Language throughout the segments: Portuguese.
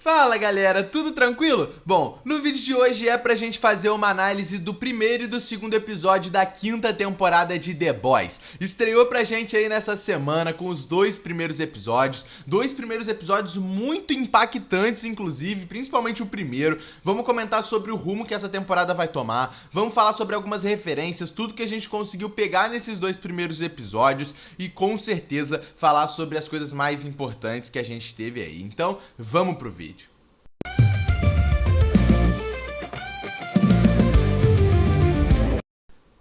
Fala galera, tudo tranquilo? Bom, no vídeo de hoje é pra gente fazer uma análise do primeiro e do segundo episódio da quinta temporada de The Boys. Estreou pra gente aí nessa semana com os dois primeiros episódios muito impactantes inclusive, principalmente o primeiro. Vamos comentar sobre o rumo que essa temporada vai tomar, vamos falar sobre algumas referências, tudo que a gente conseguiu pegar nesses dois primeiros episódios e com certeza falar sobre as coisas mais importantes que a gente teve aí. Então, vamos pro vídeo.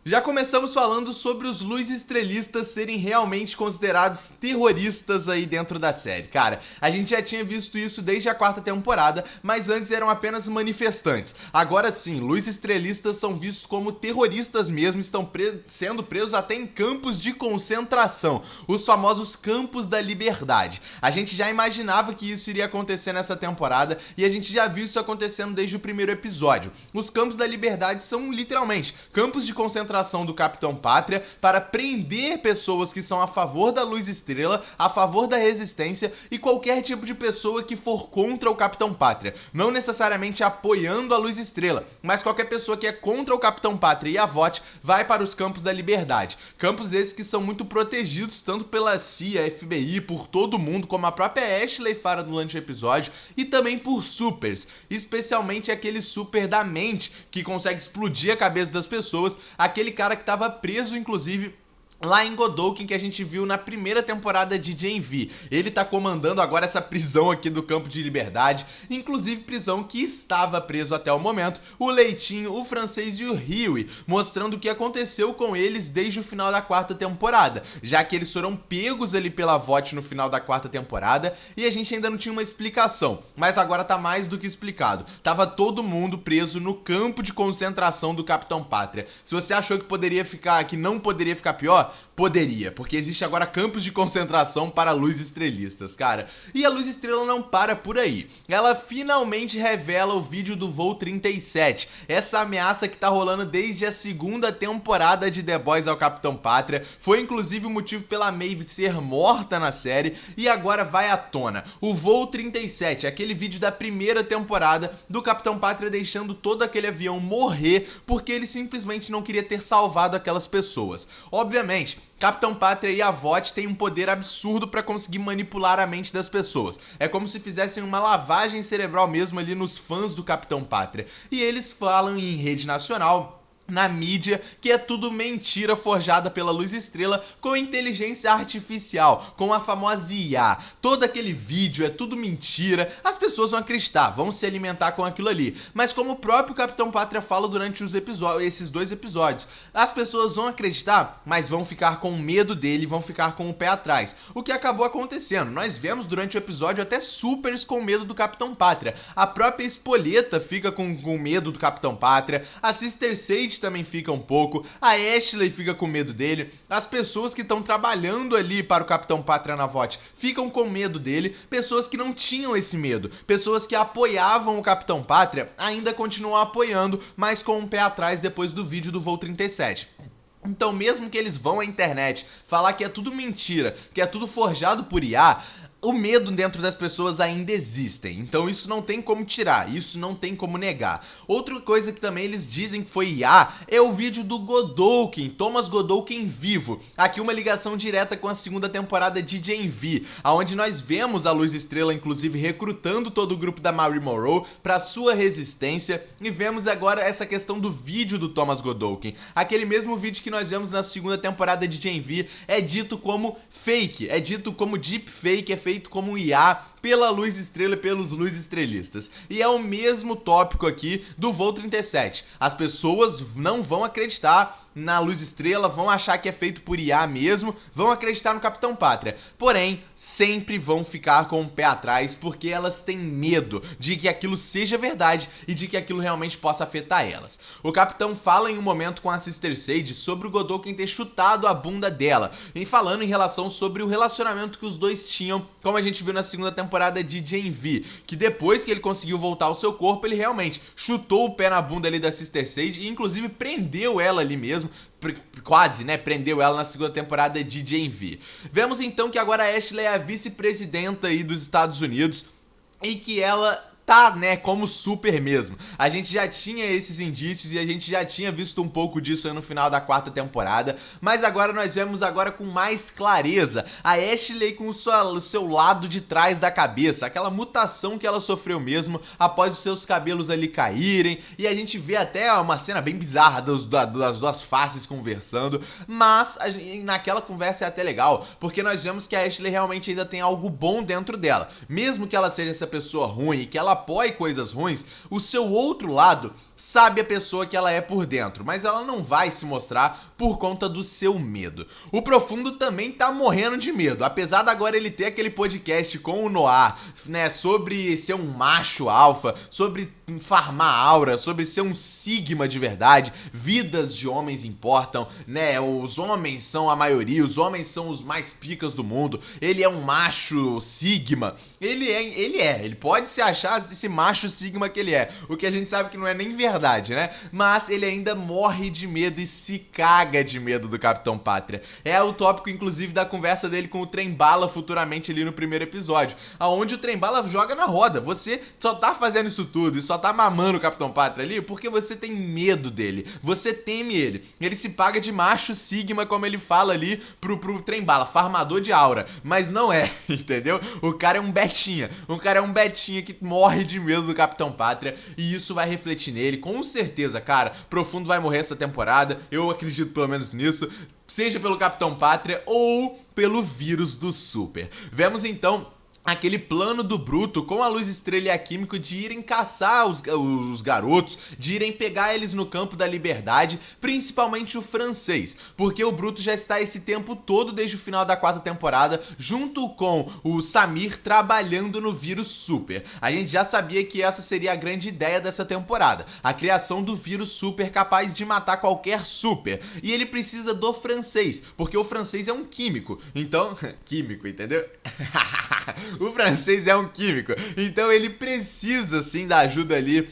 Já começamos falando sobre os Luz Estrelistas serem realmente considerados terroristas aí dentro da série. Cara, a gente já tinha visto isso desde a quarta temporada, mas antes eram apenas manifestantes. Agora sim, Luz Estrelistas são vistos como terroristas mesmo, estão sendo presos até em campos de concentração, os famosos Campos da Liberdade. A gente já imaginava que isso iria acontecer nessa temporada e a gente já viu isso acontecendo desde o primeiro episódio. Os Campos da Liberdade são literalmente campos de concentração do Capitão Pátria para prender pessoas que são a favor da Luz Estrela, a favor da Resistência e qualquer tipo de pessoa que for contra o Capitão Pátria. Não necessariamente apoiando a Luz Estrela, mas qualquer pessoa que é contra o Capitão Pátria e a VOT vai para os Campos da Liberdade. Campos esses que são muito protegidos tanto pela CIA, FBI, por todo mundo, como a própria Ashley fala durante o episódio, e também por supers, especialmente aquele super da mente que consegue explodir a cabeça das pessoas, aquele cara que estava preso, inclusive, lá em Godolkin, que a gente viu na primeira temporada de Gen V. Ele tá comandando agora essa prisão aqui do Campo de Liberdade, inclusive prisão que estava preso até o momento o Leitinho, o Francês e o Huey, mostrando o que aconteceu com eles desde o final da quarta temporada, já que eles foram pegos ali pela VOT no final da quarta temporada e a gente ainda não tinha uma explicação, mas agora tá mais do que explicado. Tava todo mundo preso no campo de concentração do Capitão Pátria. Se você achou que não poderia ficar pior, poderia, porque existe agora campos de concentração para Luz Estrelistas, cara. E a Luz Estrela não para por aí. Ela finalmente revela o vídeo do Voo 37, essa ameaça que tá rolando desde a segunda temporada de The Boys ao Capitão Pátria. Foi inclusive o motivo pela Maeve ser morta na série e agora vai à tona. O Voo 37, aquele vídeo da primeira temporada do Capitão Pátria deixando todo aquele avião morrer porque ele simplesmente não queria ter salvado aquelas pessoas. Obviamente, Capitão Pátria e a VOT têm um poder absurdo para conseguir manipular a mente das pessoas. É como se fizessem uma lavagem cerebral mesmo ali nos fãs do Capitão Pátria. E eles falam em rede nacional, na mídia, que é tudo mentira forjada pela Luz Estrela com inteligência artificial, com a famosa IA. Todo aquele vídeo é tudo mentira, as pessoas vão acreditar, vão se alimentar com aquilo ali. Mas como o próprio Capitão Pátria fala durante esses dois episódios, as pessoas vão acreditar, mas vão ficar com medo dele, vão ficar com o pé atrás. O que acabou acontecendo, nós vemos durante o episódio até supers com medo do Capitão Pátria. A própria Espoleta fica com medo do Capitão Pátria, a Sister Sage também fica um pouco, a Ashley fica com medo dele, as pessoas que estão trabalhando ali para o Capitão Pátria na VOT ficam com medo dele, pessoas que não tinham esse medo, pessoas que apoiavam o Capitão Pátria ainda continuam apoiando, mas com um pé atrás depois do vídeo do Voo 37. Então mesmo que eles vão à internet falar que é tudo mentira, que é tudo forjado por IA, o medo dentro das pessoas ainda existe, então isso não tem como tirar, isso não tem como negar. Outra coisa que também eles dizem que foi IA é o vídeo do Godolkin, Thomas Godolkin vivo. Aqui uma ligação direta com a segunda temporada de Gen V, onde nós vemos a Luz Estrela inclusive recrutando todo o grupo da Marie Monroe para sua resistência e vemos agora essa questão do vídeo do Thomas Godolkin. Aquele mesmo vídeo que nós vemos na segunda temporada de Gen V é dito como fake, é dito como deepfake, é feito como IA pela Luz Estrela e pelos Luz Estrelistas. E é o mesmo tópico aqui do Voo 37. As pessoas não vão acreditar na Luz Estrela, vão achar que é feito por IA mesmo, vão acreditar no Capitão Pátria. Porém, sempre vão ficar com o pé atrás porque elas têm medo de que aquilo seja verdade e de que aquilo realmente possa afetar elas. O Capitão fala em um momento com a Sister Sage sobre o Godolkin ter chutado a bunda dela, e falando em relação sobre o relacionamento que os dois tinham, como a gente viu na segunda temporada de Gen V, que depois que ele conseguiu voltar ao seu corpo, ele realmente chutou o pé na bunda ali da Sister Sage e inclusive prendeu ela ali mesmo, quase, né, prendeu ela na segunda temporada de Gen V. Vemos então que agora a Ashley é a vice-presidenta aí dos Estados Unidos e que ela tá, né, como super mesmo. A gente já tinha esses indícios e a gente já tinha visto um pouco disso aí no final da 4ª temporada, mas agora nós vemos agora com mais clareza a Ashley com o seu lado de trás da cabeça, aquela mutação que ela sofreu mesmo após os seus cabelos ali caírem, e a gente vê até uma cena bem bizarra das duas faces conversando, mas naquela conversa é até legal, porque nós vemos que a Ashley realmente ainda tem algo bom dentro dela. Mesmo que ela seja essa pessoa ruim e que ela apoie coisas ruins, o seu outro lado sabe a pessoa que ela é por dentro, mas ela não vai se mostrar por conta do seu medo. O Profundo também tá morrendo de medo, apesar de agora ele ter aquele podcast com o Noir, né, sobre ser um macho alfa, sobre farmar aura, sobre ser um sigma de verdade, vidas de homens importam, né, os homens são a maioria, os homens são os mais picas do mundo, ele é um macho sigma, ele pode se achar esse macho sigma que ele é, o que a gente sabe que não é nem verdade, né, mas ele ainda morre de medo e se caga de medo do Capitão Pátria. É o tópico, inclusive, da conversa dele com o Trem-Bala futuramente ali no primeiro episódio, aonde o Trem-Bala joga na roda. Você só tá fazendo isso tudo e só tá mamando o Capitão Pátria ali porque você tem medo dele, você teme ele. Ele se paga de macho sigma, como ele fala ali pro Trem-Bala, farmador de aura, mas não é, entendeu? O cara é um betinha que morre de medo do Capitão Pátria e isso vai refletir nele, com certeza, cara. Profundo vai morrer essa temporada, eu acredito pelo menos nisso, seja pelo Capitão Pátria ou pelo vírus do Super. Vemos então aquele plano do Bruto com a Luz Estrela e a Químico de irem caçar os garotos, de irem pegar eles no campo da liberdade, principalmente o francês, porque o Bruto já está esse tempo todo, desde o final da 4ª temporada, junto com o Samir trabalhando no vírus Super. A gente já sabia que essa seria a grande ideia dessa temporada, a criação do vírus Super capaz de matar qualquer Super, e ele precisa do francês, porque o francês é um químico, então... químico, entendeu? O francês é um químico, então ele precisa sim da ajuda ali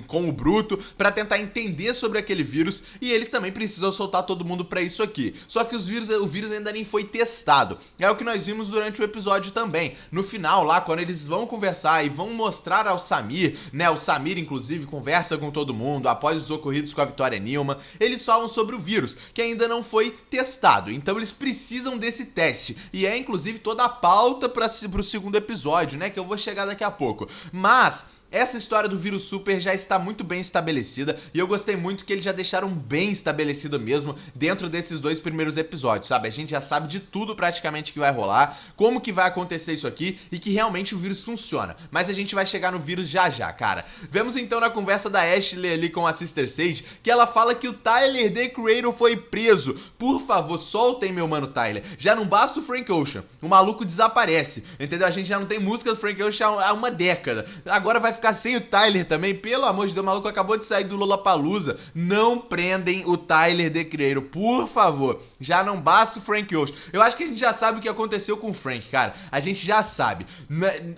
com o Bruto pra tentar entender sobre aquele vírus, e eles também precisam soltar todo mundo pra isso aqui. Só que o vírus ainda nem foi testado. É o que nós vimos durante o episódio também. No final lá, quando eles vão conversar e vão mostrar ao Samir, né, o Samir inclusive conversa com todo mundo após os ocorridos com a Victoria Nilma, eles falam sobre o vírus, que ainda não foi testado, então eles precisam desse teste, e é inclusive toda a pauta pro segundo episódio, né, que eu vou chegar daqui a pouco. Mas essa história do vírus Super já está muito bem estabelecida e eu gostei muito que eles já deixaram bem estabelecido mesmo dentro desses 2 primeiros episódios, sabe? A gente já sabe de tudo praticamente que vai rolar, como que vai acontecer isso aqui e que realmente o vírus funciona. Mas a gente vai chegar no vírus já já, cara. Vemos então na conversa da Ashley ali com a Sister Sage que ela fala que o Tyler, The Creator, foi preso. Por favor, soltem meu mano Tyler. Já não basta o Frank Ocean, o maluco desaparece, entendeu? A gente já não tem música do Frank Ocean há uma década. Agora vai ficar sem o Tyler também, pelo amor de Deus, o maluco acabou de sair do Lollapalooza. Não prendem o Tyler, The Creator, por favor. Já não basta o Frank Ocean. Eu acho que a gente já sabe o que aconteceu com o Frank, cara. A gente já sabe.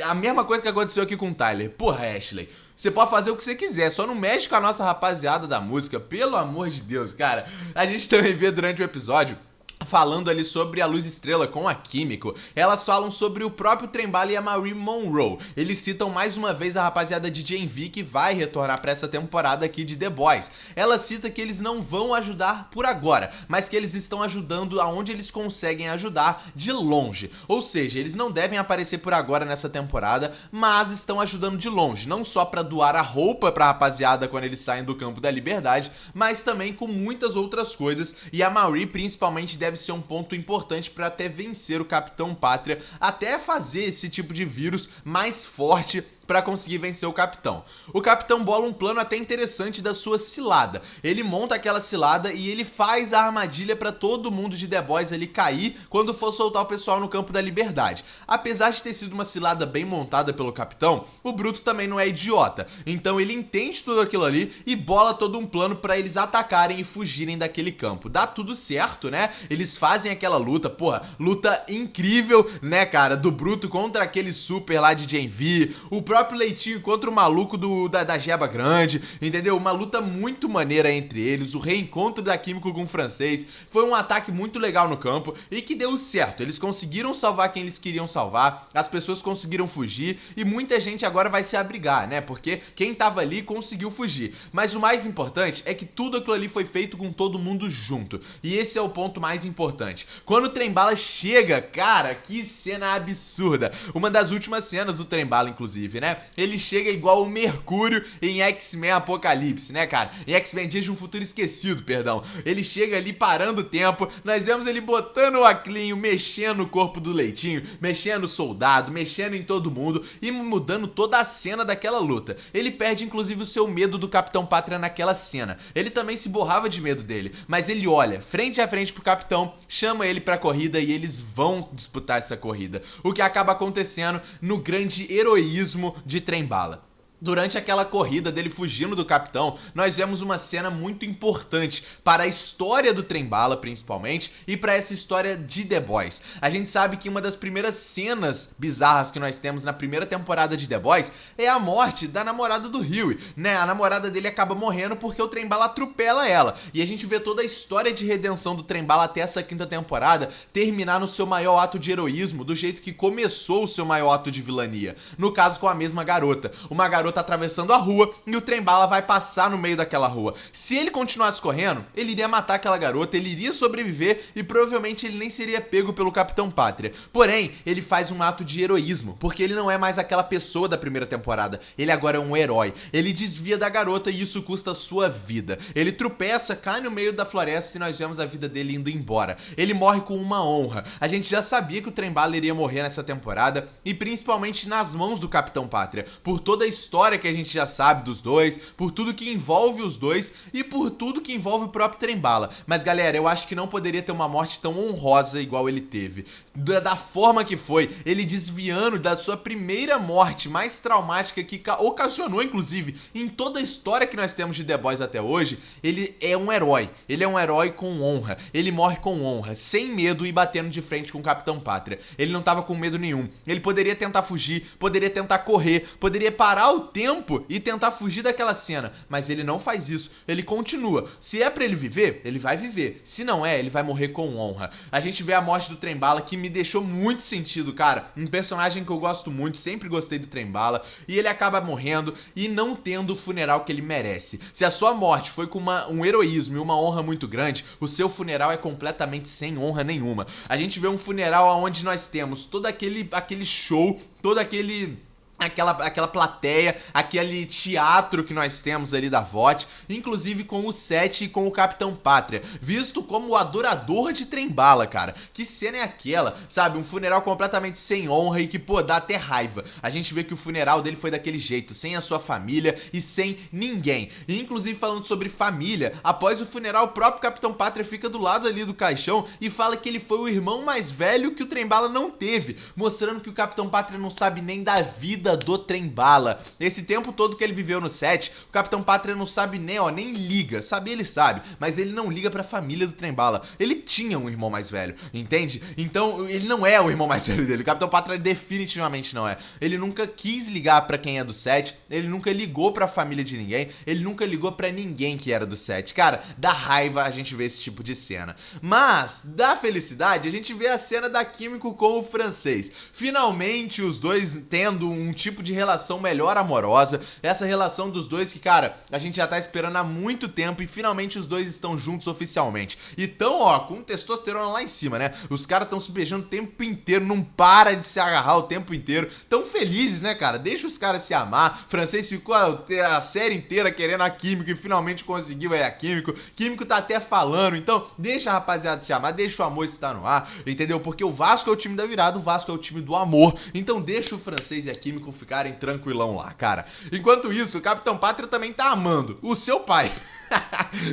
A mesma coisa que aconteceu aqui com o Tyler. Porra, Ashley, você pode fazer o que você quiser, só não mexe com a nossa rapaziada da música, pelo amor de Deus, cara. A gente também vê durante o episódio falando ali sobre a Luz Estrela com a Químico. Elas falam sobre o próprio Trem-Bala e a Marie Monroe. Eles citam mais uma vez a rapaziada de Gen V que vai retornar para essa temporada aqui de The Boys. Ela cita que eles não vão ajudar por agora, mas que eles estão ajudando aonde eles conseguem ajudar de longe. Ou seja, eles não devem aparecer por agora nessa temporada, mas estão ajudando de longe, não só para doar a roupa pra rapaziada quando eles saem do campo da liberdade, mas também com muitas outras coisas, e a Marie principalmente deve ser um ponto importante para até vencer o Capitão Pátria, até fazer esse tipo de vírus mais forte para conseguir vencer o Capitão. O Capitão bola um plano até interessante da sua cilada. Ele monta aquela cilada e ele faz a armadilha para todo mundo de The Boys ali cair quando for soltar o pessoal no campo da liberdade. Apesar de ter sido uma cilada bem montada pelo Capitão, o Bruto também não é idiota. Então ele entende tudo aquilo ali e bola todo um plano para eles atacarem e fugirem daquele campo. Dá tudo certo, né? Eles fazem aquela luta, porra, luta incrível, né, cara? Do Bruto contra aquele Super lá de Gen V. O próprio Leitinho contra o maluco da Jeba Grande, entendeu? Uma luta muito maneira entre eles, o reencontro da Kimiko com o francês, foi um ataque muito legal no campo e que deu certo. Eles conseguiram salvar quem eles queriam salvar, as pessoas conseguiram fugir e muita gente agora vai se abrigar, né? Porque quem tava ali conseguiu fugir. Mas o mais importante é que tudo aquilo ali foi feito com todo mundo junto. E esse é o ponto mais importante. Quando o Trem-Bala chega, cara, que cena absurda. Uma das últimas cenas do Trem-Bala, inclusive, né? Ele chega igual o Mercúrio em X-Men Apocalipse, né, cara? Em X-Men Dias de um Futuro Esquecido, perdão. Ele chega ali parando o tempo, nós vemos ele botando o Aclinho, mexendo no corpo do Leitinho, mexendo no soldado, mexendo em todo mundo e mudando toda a cena daquela luta. Ele perde inclusive o seu medo do Capitão Pátria naquela cena. Ele também se borrava de medo dele, mas ele olha frente a frente pro Capitão, chama ele pra corrida e eles vão disputar essa corrida. O que acaba acontecendo no grande heroísmo de Trem-Bala. Durante aquela corrida dele fugindo do Capitão, nós vemos uma cena muito importante para a história do Trem-Bala, principalmente, e para essa história de The Boys. A gente sabe que uma das primeiras cenas bizarras que nós temos na primeira temporada de The Boys é a morte da namorada do Huey, né? A namorada dele acaba morrendo porque o Trem-Bala atropela ela. E a gente vê toda a história de redenção do Trem-Bala até essa quinta temporada terminar no seu maior ato de heroísmo, do jeito que começou o seu maior ato de vilania. No caso, com a mesma garota. Uma garota atravessando a rua e o Trem-Bala vai passar no meio daquela rua. Se ele continuasse correndo, ele iria matar aquela garota, ele iria sobreviver e provavelmente ele nem seria pego pelo Capitão Pátria. Porém, ele faz um ato de heroísmo, porque ele não é mais aquela pessoa da primeira temporada, ele agora é um herói. Ele desvia da garota e isso custa a sua vida. Ele tropeça, cai no meio da floresta e nós vemos a vida dele indo embora. Ele morre com uma honra. A gente já sabia que o Trem-Bala iria morrer nessa temporada e principalmente nas mãos do Capitão Pátria, por toda a história que a gente já sabe dos dois, por tudo que envolve os dois e por tudo que envolve o próprio Trem-Bala. Mas galera, eu acho que não poderia ter uma morte tão honrosa igual ele teve. Da forma que foi, ele desviando da sua primeira morte mais traumática que ocasionou, inclusive, em toda a história que nós temos de The Boys até hoje, ele é um herói. Ele é um herói com honra. Ele morre com honra, sem medo e batendo de frente com o Capitão Pátria. Ele não tava com medo nenhum. Ele poderia tentar fugir, poderia tentar correr, poderia parar o tempo e tentar fugir daquela cena, mas ele não faz isso, ele continua. Se é pra ele viver, ele vai viver. Se não é, ele vai morrer com honra. A gente vê a morte do Trem-Bala, que me deixou muito sentido, cara. Um personagem que eu gosto muito, sempre gostei do Trem-Bala, e ele acaba morrendo e não tendo o funeral que ele merece. Se a sua morte foi com um heroísmo e uma honra muito grande, o seu funeral é completamente sem honra nenhuma. A gente vê um funeral onde nós temos todo aquele show, todo aquela plateia, aquele teatro que nós temos ali da VOT, inclusive com o Seth e com o Capitão Pátria, visto como o adorador de Trem-Bala, cara. Que cena é aquela, sabe? Um funeral completamente sem honra e que, pô, dá até raiva. A gente vê que o funeral dele foi daquele jeito, sem a sua família e sem ninguém. E, inclusive, falando sobre família, após o funeral, o próprio Capitão Pátria fica do lado ali do caixão e fala que ele foi o irmão mais velho que o Trem-Bala não teve, mostrando que o Capitão Pátria não sabe nem da vida do Trem-Bala. Esse tempo todo que ele viveu no set, o Capitão Pátria não sabe nem liga. Sabe, ele sabe, mas ele não liga pra família do Trem-Bala. Ele tinha um irmão mais velho, entende? Então, ele não é o irmão mais velho dele. O Capitão Pátria definitivamente não é. Ele nunca quis ligar pra quem é do set, ele nunca ligou pra família de ninguém, ele nunca ligou pra ninguém que era do set. Cara, dá raiva a gente ver esse tipo de cena. Mas, da felicidade, a gente vê a cena da Kimiko com o francês. Finalmente, os dois tendo um tipo de relação melhor amorosa, essa relação dos dois que, cara, a gente já tá esperando há muito tempo e finalmente os dois estão juntos oficialmente. E tão, ó, com testosterona lá em cima, né? Os caras tão se beijando o tempo inteiro, não para de se agarrar o tempo inteiro, tão felizes, né, cara? Deixa os caras se amar. Francês ficou a série inteira querendo a Kimiko e finalmente conseguiu aí a Kimiko. Kimiko tá até falando, então deixa a rapaziada se amar, deixa o amor estar no ar, entendeu? Porque o Vasco é o time da virada, o Vasco é o time do amor, então deixa o francês e a Kimiko ficarem tranquilão lá, cara. Enquanto isso, o Capitão Pátria também tá amando o seu pai.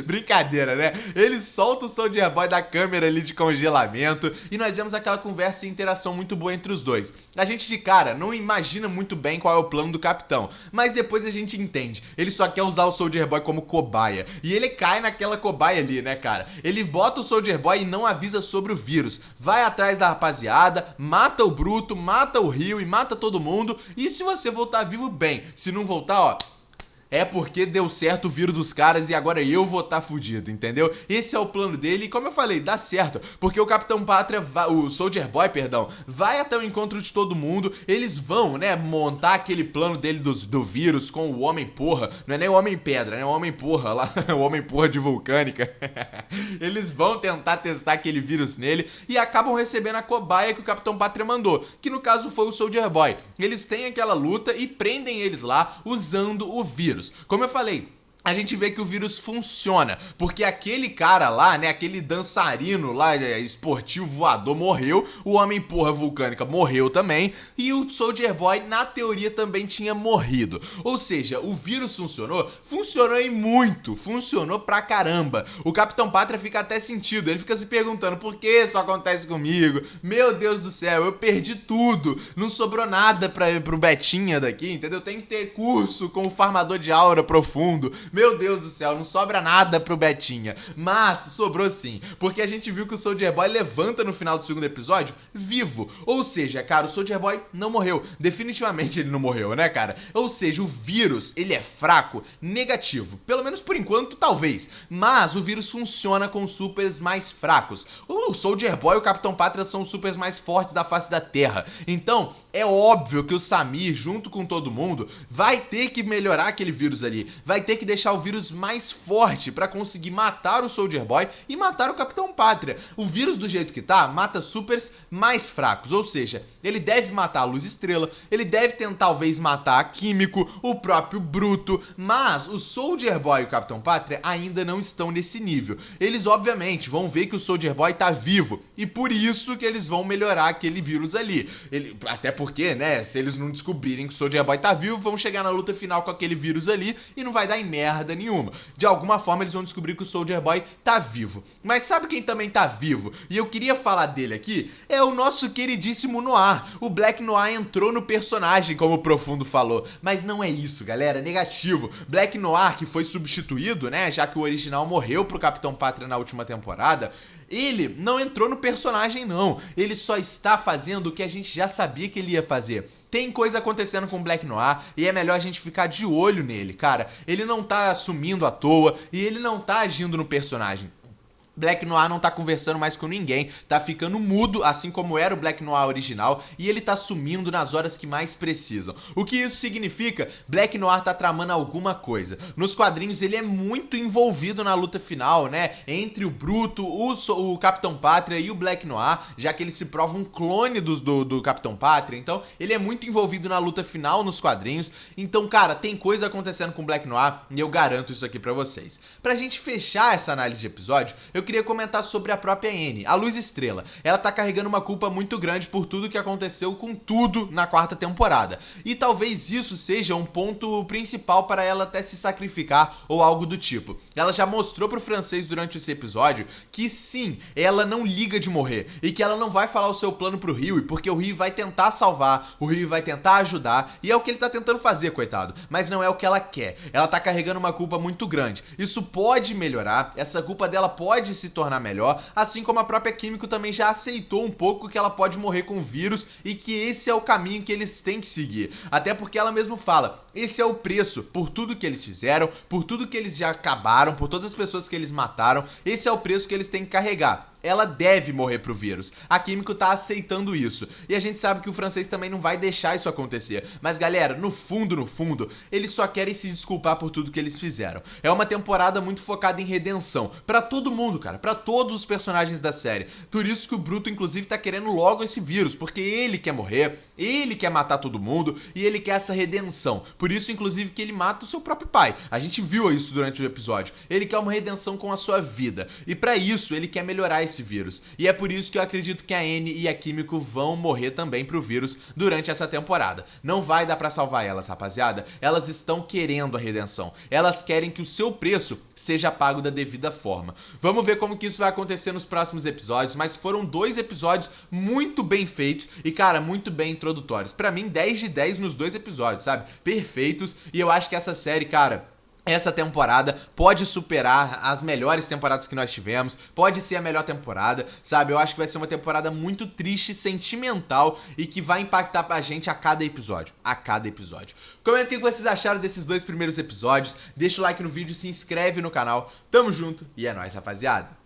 Brincadeira, né? Ele solta o Soldier Boy da câmera ali de congelamento e nós vemos aquela conversa e interação muito boa entre os dois. A gente de cara não imagina muito bem qual é o plano do capitão, mas depois a gente entende. Ele só quer usar o Soldier Boy como cobaia e ele cai naquela cobaia ali, né, cara? Ele bota o Soldier Boy e não avisa sobre o vírus. Vai atrás da rapaziada, mata o Bruto, mata o Rio e mata todo mundo E se você voltar vivo, bem. Se não voltar, ó, é porque deu certo o vírus dos caras e agora eu vou tá fudido, entendeu? Esse é o plano dele e, como eu falei, dá certo, porque o Capitão Pátria, o Soldier Boy, perdão, vai até o encontro de todo mundo, eles vão, né, montar aquele plano dele do vírus com o Homem-Porra, não é nem o Homem-Pedra, né, o Homem-Porra lá, o Homem-Porra de Vulcânica. Eles vão tentar testar aquele vírus nele e acabam recebendo a cobaia que o Capitão Pátria mandou, que no caso foi o Soldier Boy. Eles têm aquela luta e prendem eles lá usando o vírus. Como eu falei, a gente vê que o vírus funciona, porque aquele cara lá, né, aquele dançarino lá, esportivo voador, morreu, o Homem-Porra Vulcânica morreu também, e o Soldier Boy, na teoria, também tinha morrido. Ou seja, o vírus funcionou e muito, funcionou pra caramba. O Capitão Pátria fica até sentido, ele fica se perguntando, por que isso acontece comigo? Meu Deus do céu, eu perdi tudo, não sobrou nada pro Betinha daqui, entendeu? Tem que ter curso com o Farmador de Aura Profundo. Meu Deus do céu, não sobra nada pro Betinha. Mas sobrou sim, porque a gente viu que o Soldier Boy levanta no final do segundo episódio vivo. Ou seja, cara, o Soldier Boy não morreu. Definitivamente ele não morreu, né, cara? Ou seja, o vírus, ele é fraco, negativo. Pelo menos por enquanto, talvez. Mas o vírus funciona com supers mais fracos. O Soldier Boy e o Capitão Pátria são os supers mais fortes da face da Terra. Então, é óbvio que o Samir, junto com todo mundo, vai ter que melhorar aquele vírus ali. Vai ter que deixar o vírus mais forte pra conseguir matar o Soldier Boy e matar o Capitão Pátria. O vírus, do jeito que tá, mata supers mais fracos, ou seja, ele deve matar a Luz Estrela, ele deve tentar talvez matar a Químico, o próprio Bruto, mas o Soldier Boy e o Capitão Pátria ainda não estão nesse nível. Eles obviamente vão ver que o Soldier Boy tá vivo e por isso que eles vão melhorar aquele vírus ali. Até porque, né, se eles não descobrirem que o Soldier Boy tá vivo, vão chegar na luta final com aquele vírus ali e não vai dar em merda nenhuma. De alguma forma eles vão descobrir que o Soldier Boy tá vivo. Mas sabe quem também tá vivo? E eu queria falar dele aqui, é o nosso queridíssimo Noir. O Black Noir entrou no personagem, como o Profundo falou. Mas não é isso, galera, negativo. Black Noir, que foi substituído, né, já que o original morreu pro Capitão Pátria na última temporada, ele não entrou no personagem não, ele só está fazendo o que a gente já sabia que ele ia fazer. Tem coisa acontecendo com o Black Noir e é melhor a gente ficar de olho nele, cara. Ele não tá assumindo à toa e ele não tá agindo no personagem. Black Noir não tá conversando mais com ninguém, tá ficando mudo, assim como era o Black Noir original, e ele tá sumindo nas horas que mais precisam. O que isso significa? Black Noir tá tramando alguma coisa. Nos quadrinhos ele é muito envolvido na luta final, né? Entre o Bruto, o Capitão Pátria e o Black Noir, já que ele se prova um clone do Capitão Pátria, então ele é muito envolvido na luta final nos quadrinhos. Então, cara, tem coisa acontecendo com o Black Noir e eu garanto isso aqui pra vocês. Pra gente fechar essa análise de episódio, eu queria comentar sobre a própria Annie, a Luz Estrela. Ela tá carregando uma culpa muito grande por tudo que aconteceu com tudo na quarta temporada. E talvez isso seja um ponto principal para ela até se sacrificar ou algo do tipo. Ela já mostrou pro Francês durante esse episódio que sim, ela não liga de morrer e que ela não vai falar o seu plano pro Hughie, porque o Hughie vai tentar salvar, o Hughie vai tentar ajudar e é o que ele tá tentando fazer, coitado. Mas não é o que ela quer. Ela tá carregando uma culpa muito grande. Isso pode melhorar, essa culpa dela pode se tornar melhor, assim como a própria Químico também já aceitou um pouco que ela pode morrer com o vírus e que esse é o caminho que eles têm que seguir. Até porque ela mesmo fala, esse é o preço por tudo que eles fizeram, por tudo que eles já acabaram, por todas as pessoas que eles mataram, esse é o preço que eles têm que carregar. Ela deve morrer pro vírus. A Químico tá aceitando isso. E a gente sabe que o Francês também não vai deixar isso acontecer. Mas galera, no fundo, eles só querem se desculpar por tudo que eles fizeram. É uma temporada muito focada em redenção. Pra todo mundo, cara. Pra todos os personagens da série. Por isso que o Bruto, inclusive, tá querendo logo esse vírus. Porque ele quer morrer, ele quer matar todo mundo e ele quer essa redenção. Por isso, inclusive, que ele mata o seu próprio pai. A gente viu isso durante o episódio. Ele quer uma redenção com a sua vida. E pra isso, ele quer melhorar esse vírus. E é por isso que eu acredito que a Annie e a Químico vão morrer também pro vírus durante essa temporada. Não vai dar pra salvar elas, rapaziada. Elas estão querendo a redenção. Elas querem que o seu preço seja pago da devida forma. Vamos ver como que isso vai acontecer nos próximos episódios, mas foram 2 episódios muito bem feitos e, cara, muito bem introdutórios. Pra mim, 10 de 10 nos 2 episódios, sabe? Perfeitos. E eu acho que essa série, cara, essa temporada pode superar as melhores temporadas que nós tivemos, pode ser a melhor temporada, sabe? Eu acho que vai ser uma temporada muito triste, sentimental e que vai impactar pra gente a cada episódio, Comenta o que vocês acharam desses 2 primeiros episódios, deixa o like no vídeo, se inscreve no canal, tamo junto e é nóis, rapaziada!